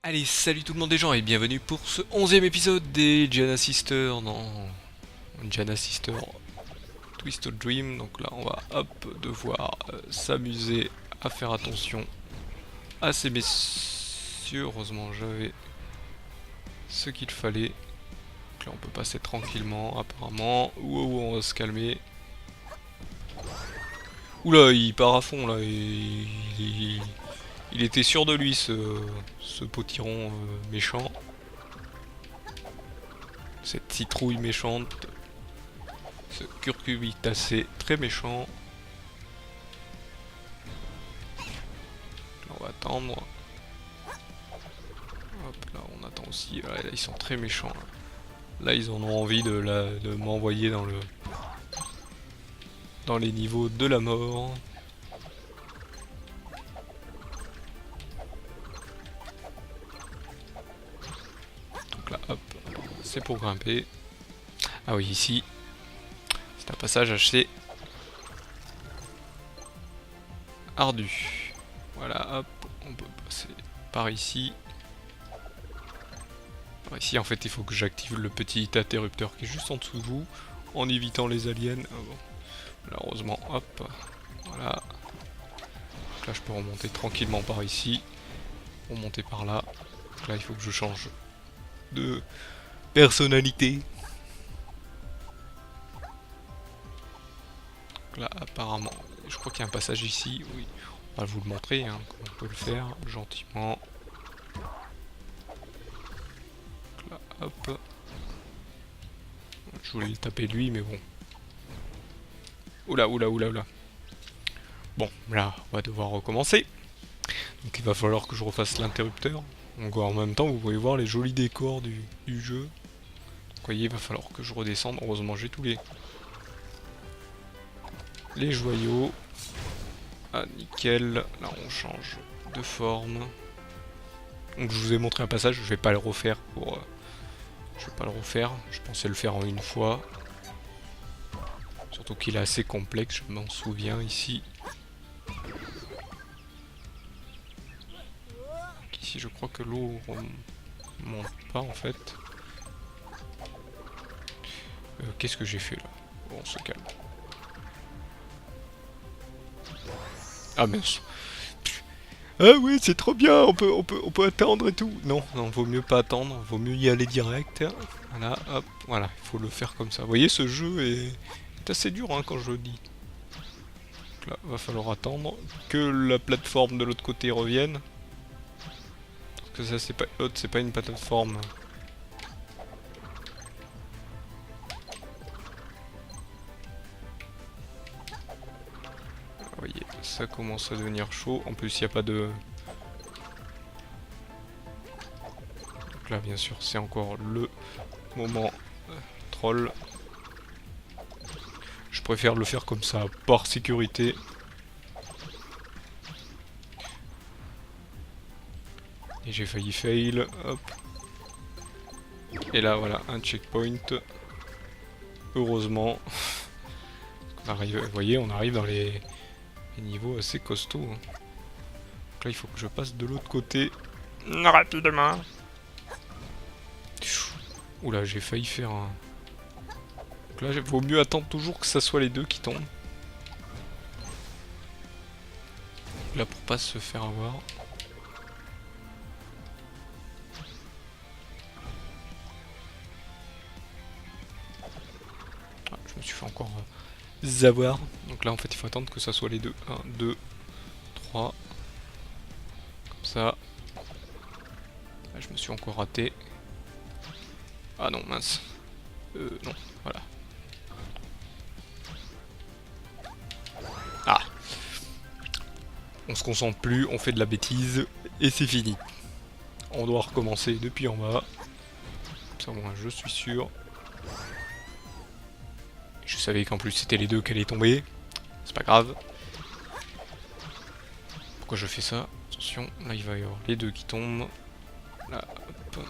Allez, salut tout le monde les gens et bienvenue pour ce 11e épisode des Giana Sisters dans Giana Sister Twisted Dream. Donc là on va hop devoir s'amuser à faire attention à ces messieurs. Heureusement j'avais ce qu'il fallait. Donc là on peut passer tranquillement apparemment. Wow, on va se calmer. Oula, il part à fond là. Il était sûr de lui ce potiron méchant. Cette citrouille méchante. Ce curcubitacé très méchant. Là, on va attendre. Hop, là on attend aussi. Là, ils sont très méchants. Là ils en ont envie de m'envoyer dans les niveaux de la mort. Donc là hop, c'est pour grimper. Ah oui, ici c'est un passage assez ardu. Voilà, hop, on peut passer par ici. Par ici, en fait, il faut que j'active le petit interrupteur qui est juste en dessous de vous, en évitant les aliens. Ah bon. Malheureusement, hop, voilà. Donc là, je peux remonter tranquillement par ici, remonter par là. Donc là, il faut que je change de personnalité. Donc là, apparemment, je crois qu'il y a un passage ici. Oui, on va vous le montrer, hein, comment on peut le faire gentiment. Là, hop. Je voulais le taper lui, mais bon. Oula, oula, oula, oula. Bon, là, on va devoir recommencer. Donc il va falloir que je refasse l'interrupteur. Donc en même temps, vous pouvez voir les jolis décors du jeu. Donc, vous voyez, il va falloir que je redescende. Heureusement, j'ai tous les joyaux. Ah, nickel. Là, on change de forme. Donc je vous ai montré un passage, je vais pas le refaire pour... je vais pas le refaire, je pensais le faire en une fois. Surtout qu'il est assez complexe, je m'en souviens ici. Donc ici je crois que l'eau remonte pas en fait. Qu'est-ce que j'ai fait là? Bon, on se calme. Ah mince. Ah oui, c'est trop bien, on peut attendre et tout. Non, non, vaut mieux pas attendre, vaut mieux y aller direct. Voilà, hop, voilà, il faut le faire comme ça. Vous voyez, ce jeu est assez dur hein, quand je le dis. Donc là, va falloir attendre que la plateforme de l'autre côté revienne. Parce que ça, c'est pas l'autre, c'est pas une plateforme. Vous voyez, ça commence à devenir chaud. En plus, il n'y a pas de... Donc là, bien sûr, c'est encore le moment troll. Je préfère le faire comme ça, par sécurité. Et j'ai failli fail, hop. Et là, voilà, un checkpoint. Heureusement. On arrive, vous voyez, on arrive dans les niveaux assez costauds. Hein. Donc là, il faut que je passe de l'autre côté. Rapidement. Oula, j'ai failli faire un... Donc là, il vaut mieux attendre toujours que ça soit les deux qui tombent. Là, pour pas se faire avoir. Ah, je me suis fait encore avoir. Donc là, en fait, il faut attendre que ça soit les deux. 1, 2, 3. Comme ça. Là, je me suis encore raté. Ah non, mince. Non, voilà. Ah. On se concentre plus, on fait de la bêtise, et c'est fini. On doit recommencer depuis en bas. Ça, moi, je suis sûr. Je savais qu'en plus c'était les deux qui allaient tomber. C'est pas grave. Pourquoi je fais ça? Attention, là il va y avoir les deux qui tombent. Là, hop.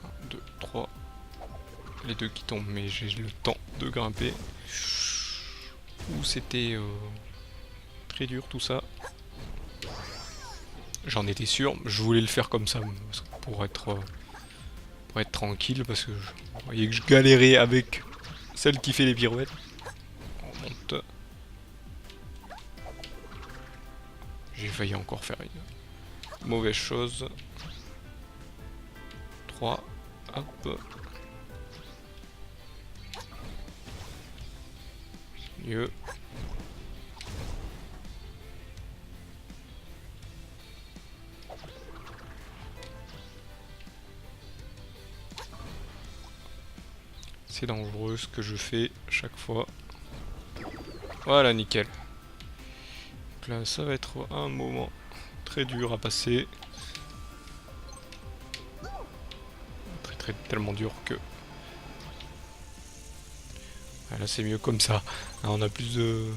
1, 2, 3. Les deux qui tombent, mais j'ai le temps de grimper. où c'était très dur tout ça. J'en étais sûr, je voulais le faire comme ça pour être tranquille parce que vous voyez que je galérais avec celle qui fait les pirouettes. On monte. J'ai failli encore faire une mauvaise chose. 3, hop. Mieux. C'est dangereux ce que je fais chaque fois. Voilà, nickel. Donc là, ça va être un moment très dur à passer. Tellement dur que... Ah, là, c'est mieux comme ça. Là, on a plus de...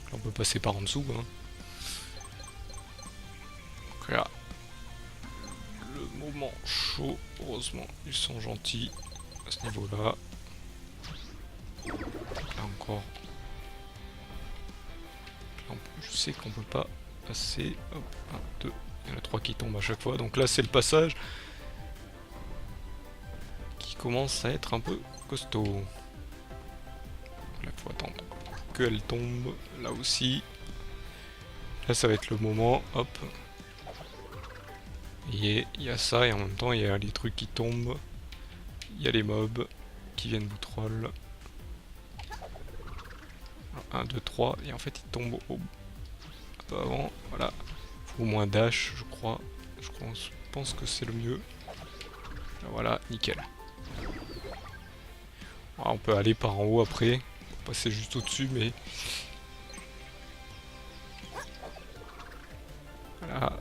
Là, on peut passer par en dessous, hein. Donc là, le moment chaud. Heureusement, ils sont gentils à ce niveau-là. Là encore. Là, je sais qu'on peut pas passer. Hop, 1, 2. Il y en a 3 qui tombent à chaque fois. Donc là, c'est le passage qui commence à être un peu costaud. Là, il faut attendre qu'elle tombe. Là aussi. Là, ça va être le moment. Hop. Il y a ça, et en même temps, il y a les trucs qui tombent. Il y a les mobs qui viennent vous troll. 1, 2, 3, et en fait, ils tombent un peu avant. Voilà. Faut au moins dash, je crois. Je pense que c'est le mieux. Voilà, nickel. On peut aller par en haut après. Passer juste au-dessus, mais... Voilà.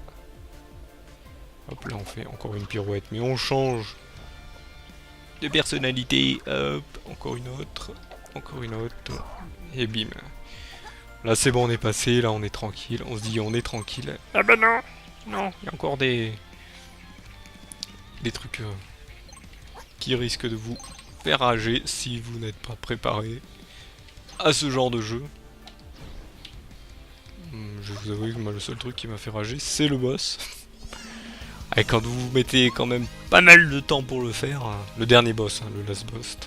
Hop, là on fait encore une pirouette, mais on change de personnalité. Hop, encore une autre, et bim. Là c'est bon, on est passé, là on est tranquille, on se dit on est tranquille. Ah bah non, non, il y a encore des trucs qui risquent de vous faire rager si vous n'êtes pas préparé à ce genre de jeu. Je vais vous avouer que moi, le seul truc qui m'a fait rager, c'est le boss. Et quand vous mettez quand même pas mal de temps pour le faire, le dernier boss, hein, le last boss.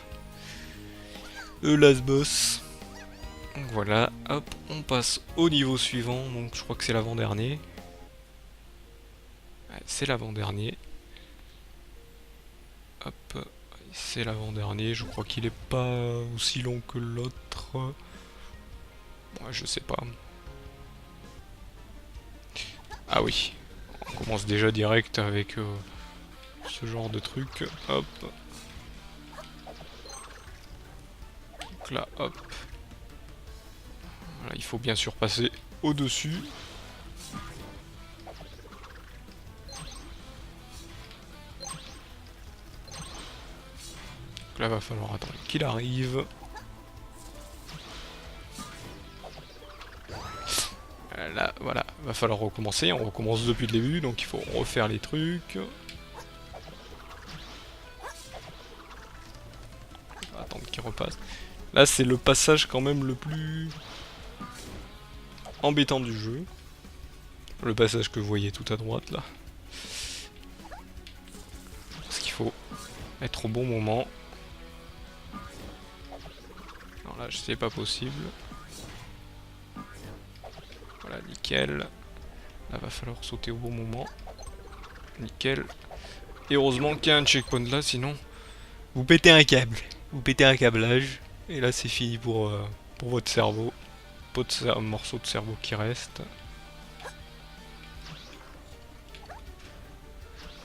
Le last boss. Donc voilà, hop, on passe au niveau suivant, donc je crois que c'est l'avant-dernier. Ouais, c'est l'avant-dernier. Hop, c'est l'avant-dernier, je crois qu'il est pas aussi long que l'autre. Ouais, je sais pas. Ah oui, on commence déjà direct avec ce genre de truc. Hop. Donc là, hop. Voilà, il faut bien sûr passer au-dessus. Donc là, va falloir attendre qu'il arrive. Là, voilà, va falloir recommencer. On recommence depuis le début, donc il faut refaire les trucs. Attendre qu'il repasse. Là, c'est le passage quand même le plus embêtant du jeu. Le passage que vous voyez tout à droite, là. Parce qu'il faut être au bon moment. Non, là, c'est pas possible. Voilà, nickel. Là, va falloir sauter au bon moment. Nickel. Et heureusement qu'il y a un checkpoint là, sinon vous pétez un câble. Vous pétez un câblage. Et là, c'est fini pour votre cerveau. Pas de morceau de cerveau qui reste.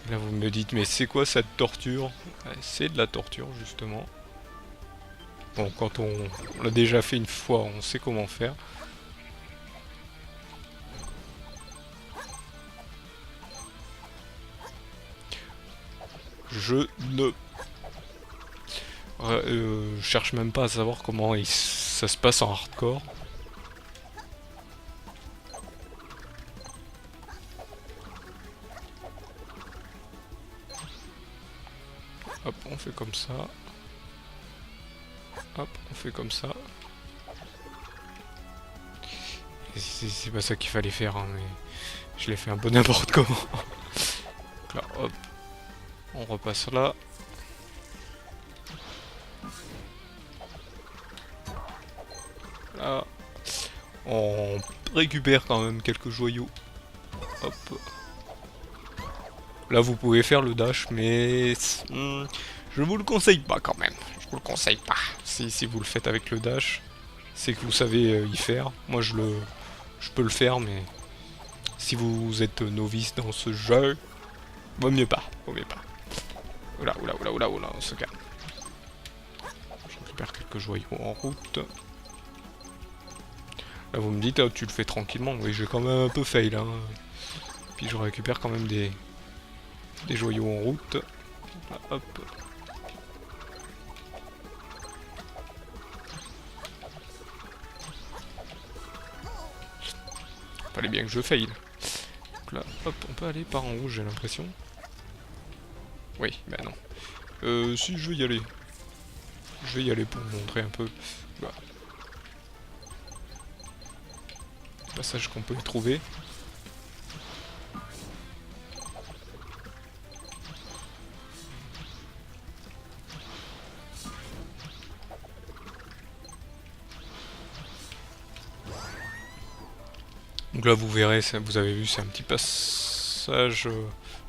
Et là, vous me dites, mais c'est quoi cette torture? Ouais, c'est de la torture, justement. Bon, quand on l'a déjà fait une fois, on sait comment faire. Je ne cherche même pas à savoir comment ça se passe en hardcore. Hop, on fait comme ça. Hop, on fait comme ça. C'est pas ça qu'il fallait faire, hein, mais je l'ai fait un peu n'importe comment. Donc là, hop, on repasse là. Là, on récupère quand même quelques joyaux. Hop. Là, vous pouvez faire le dash, mais je vous le conseille pas quand même. Je vous le conseille pas. Si vous le faites avec le dash, c'est que vous savez y faire. Moi, je peux le faire, mais si vous êtes novice dans ce jeu, vaut mieux pas. Vaut mieux pas. Oula, oula, oula, oula, oula, on se calme. Je récupère quelques joyaux en route. Là, vous me dites, oh, tu le fais tranquillement. Oui, j'ai quand même un peu fail, hein. Puis je récupère quand même des joyaux en route. Là, hop. Fallait bien que je fail. Donc là, hop, on peut aller par en haut, j'ai l'impression. Oui, bah non. Si, je vais y aller. Je vais y aller pour vous montrer un peu. Bah. Le passage qu'on peut y trouver. Donc là vous verrez, vous avez vu c'est un petit passage,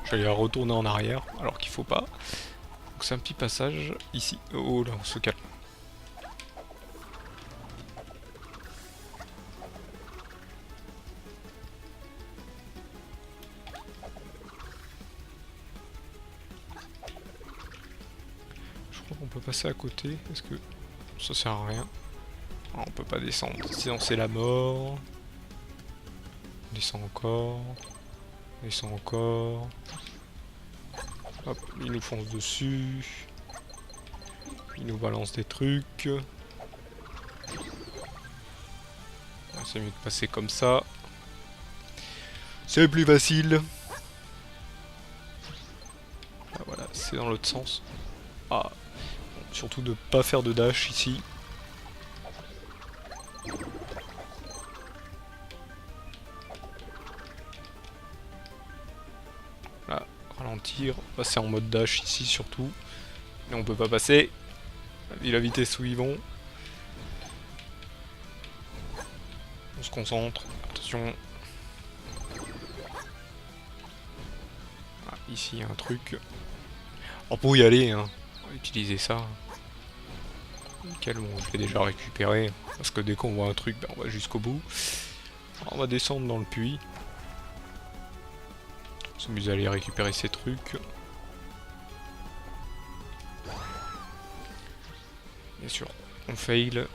j'allais retourner en arrière alors qu'il faut pas. Donc c'est un petit passage ici, oh là on se calme. Je crois qu'on peut passer à côté, est-ce que ça sert à rien? Ah, on peut pas descendre, sinon c'est la mort. On descend encore. On descend encore. Hop, il nous fonce dessus. Il nous balance des trucs. C'est mieux de passer comme ça. C'est plus facile. Ah, voilà, c'est dans l'autre sens. Ah, surtout de pas faire de dash ici. Là, ralentir, passer en mode dash ici surtout. Mais on peut pas passer. Vu la vitesse où ils vont. On se concentre. Attention. Ah, ici il y a un truc. Oh, pour y aller, hein. On va utiliser ça. Nickel, bon, je l'ai déjà récupéré. Parce que dès qu'on voit un truc, ben, on va jusqu'au bout. Alors, on va descendre dans le puits. On s'amuse à aller récupérer ces trucs. Bien sûr, on fail.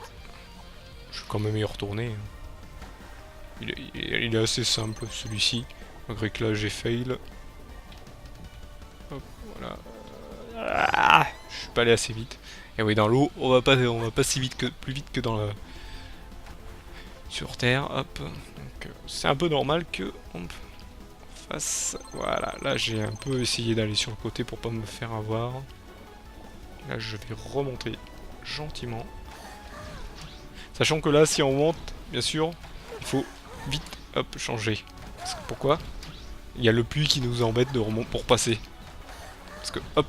Je vais quand même y retourner. Il est assez simple celui-ci. Malgré que là j'ai fail. Hop, voilà. Ah, je suis pas allé assez vite. Et oui, dans l'eau, on va pas si vite que plus vite que dans la sur terre. Hop. Donc c'est un peu normal que on fasse. Voilà, là j'ai un peu essayé d'aller sur le côté pour pas me faire avoir. Là je vais remonter gentiment. Sachant que là, si on monte, bien sûr, il faut vite, hop, changer. Parce que pourquoi? Il y a le puits qui nous embête de remonter pour passer. Parce que, hop.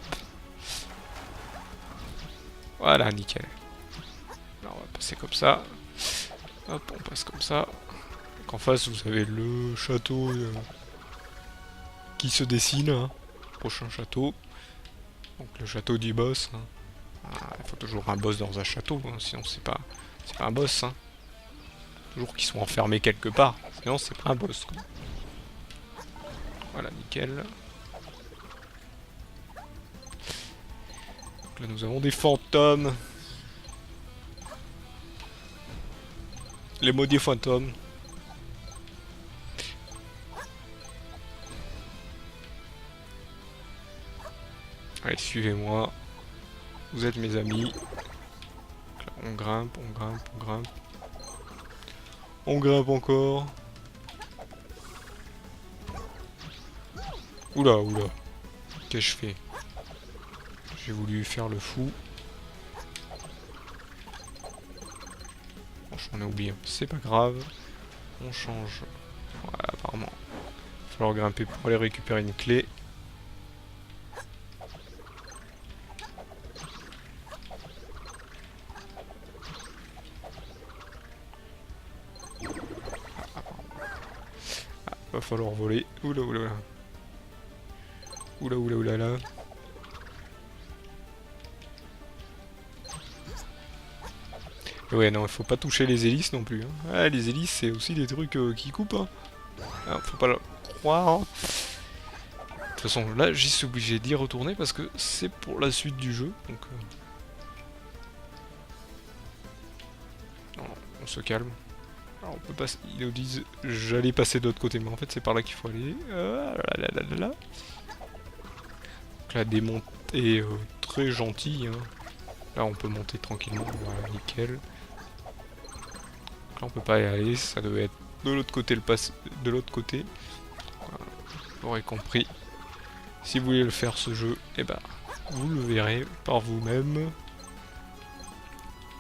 Voilà, nickel. Là, on va passer comme ça. Hop, on passe comme ça. Donc en face, vous avez le château qui se dessine. Hein. Prochain château. Donc le château du boss. Hein. Ah, il faut toujours un boss dans un château, hein, sinon c'est pas un boss. Hein. Toujours qu'ils sont enfermés quelque part, sinon c'est pas un boss. Quoi. Voilà, nickel. Donc là nous avons des fantômes. Les maudits fantômes. Allez, suivez-moi. Vous êtes mes amis. Là, on grimpe, on grimpe, on grimpe. On grimpe encore. Oula, oula. Qu'est-ce que je fais? J'ai voulu faire le fou. Franchement, on a oublié. C'est pas grave. On change. Voilà, apparemment. Il va falloir grimper pour aller récupérer une clé. Va falloir voler. Oula oula oula. Oula oula oula là. Ouais non, il faut pas toucher les hélices non plus. Hein. Ah, les hélices c'est aussi des trucs qui coupent. Hein. Ah, faut pas le croire. De toute façon là j'y suis obligé d'y retourner parce que c'est pour la suite du jeu. Donc non, on se calme. Alors on peut passer. Ils nous disent j'allais passer de l'autre côté, mais en fait c'est par là qu'il faut aller. Là. Donc la démonte est très gentille. Hein. Là on peut monter tranquillement, voilà, nickel. Donc là on peut pas y aller, ça devait être de l'autre côté de l'autre côté. Voilà. Vous aurez compris. Si vous voulez le faire ce jeu, eh ben vous le verrez par vous-même.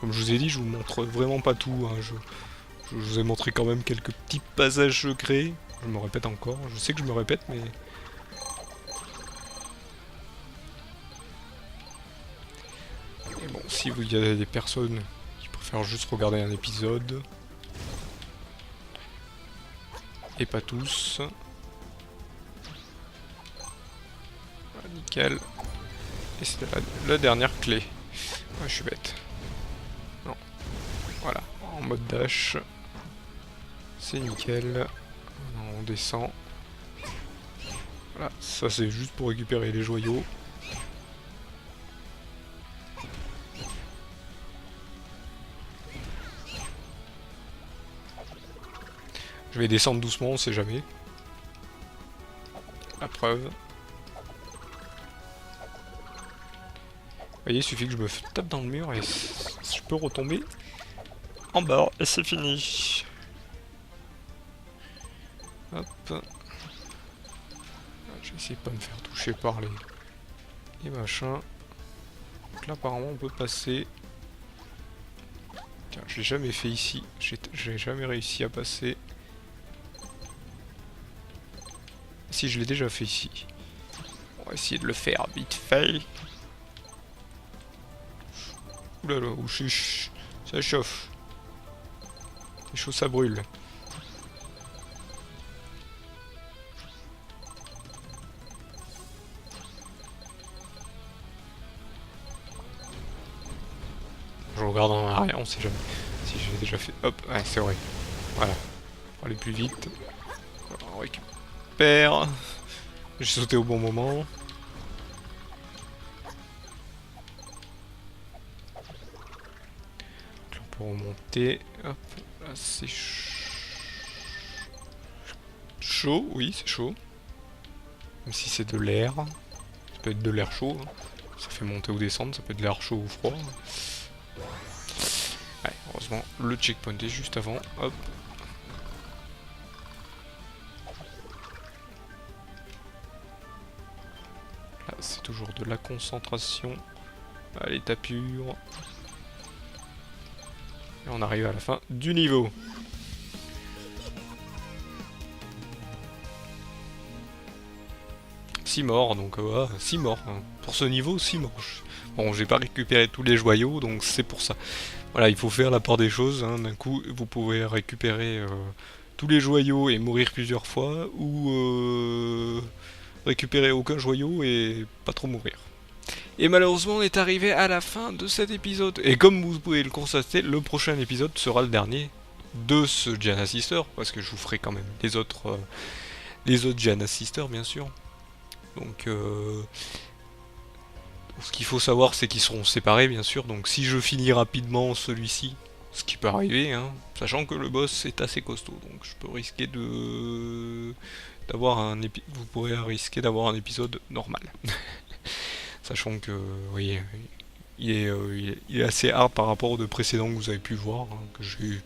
Comme je vous ai dit, je vous montre vraiment pas tout. Hein. Je vous ai montré quand même quelques petits passages secrets. Je me répète encore, je sais que je me répète, mais... Et bon, si il y a des personnes qui préfèrent juste regarder un épisode, et pas tous... Voilà, nickel. Et c'est la dernière clé. Ouais, je suis bête. Non. Voilà, en mode dash. C'est nickel. On descend. Voilà, ça c'est juste pour récupérer les joyaux. Je vais descendre doucement, on sait jamais. La preuve. Vous voyez, il suffit que je me tape dans le mur et je peux retomber en bas et c'est fini. Hop. Je vais essayer de pas me faire toucher par les machins. Donc là apparemment on peut passer. Tiens, je l'ai jamais fait ici. J'ai jamais réussi à passer. Si, je l'ai déjà fait ici. On va essayer de le faire vite fait. Oulala, ça chauffe. C'est chaud, ça brûle. Je regarde en arrière, on sait jamais. Si j'ai déjà fait... Hop, ouais, c'est vrai. Voilà. Pour aller plus vite. On récupère. J'ai sauté au bon moment. Donc on peut remonter. Hop, là c'est chaud, oui, c'est chaud. Même si c'est de l'air. Ça peut être de l'air chaud. Hein. Ça fait monter ou descendre, ça peut être de l'air chaud ou froid. Ouais, heureusement, le checkpoint est juste avant. Hop. Là, c'est toujours de la concentration à l'état pur. Et on arrive à la fin du niveau. Six morts, donc 6 morts. Hein. Pour ce niveau, 6 morts. Bon, j'ai pas récupéré tous les joyaux, donc c'est pour ça. Voilà, il faut faire la part des choses. Hein. D'un coup, vous pouvez récupérer tous les joyaux et mourir plusieurs fois, ou récupérer aucun joyau et pas trop mourir. Et malheureusement, on est arrivé à la fin de cet épisode. Et comme vous pouvez le constater, le prochain épisode sera le dernier de ce Giana Sister, parce que je vous ferai quand même les autres Giana Sister, bien sûr. Donc, ce qu'il faut savoir, c'est qu'ils seront séparés, bien sûr. Donc, si je finis rapidement celui-ci, ce qui peut arriver, hein, sachant que le boss est assez costaud, donc je peux risquer vous pourrez risquer d'avoir un épisode normal. Sachant que, vous voyez, il est assez hard par rapport aux deux précédents que vous avez pu voir, hein, que j'ai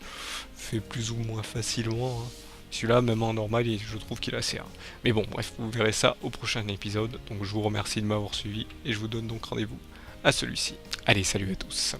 fait plus ou moins facilement. Hein. Celui-là, même en normal, je trouve qu'il est assez hard. Mais bon, bref, vous verrez ça au prochain épisode. Donc je vous remercie de m'avoir suivi et je vous donne donc rendez-vous à celui-ci. Allez, salut à tous.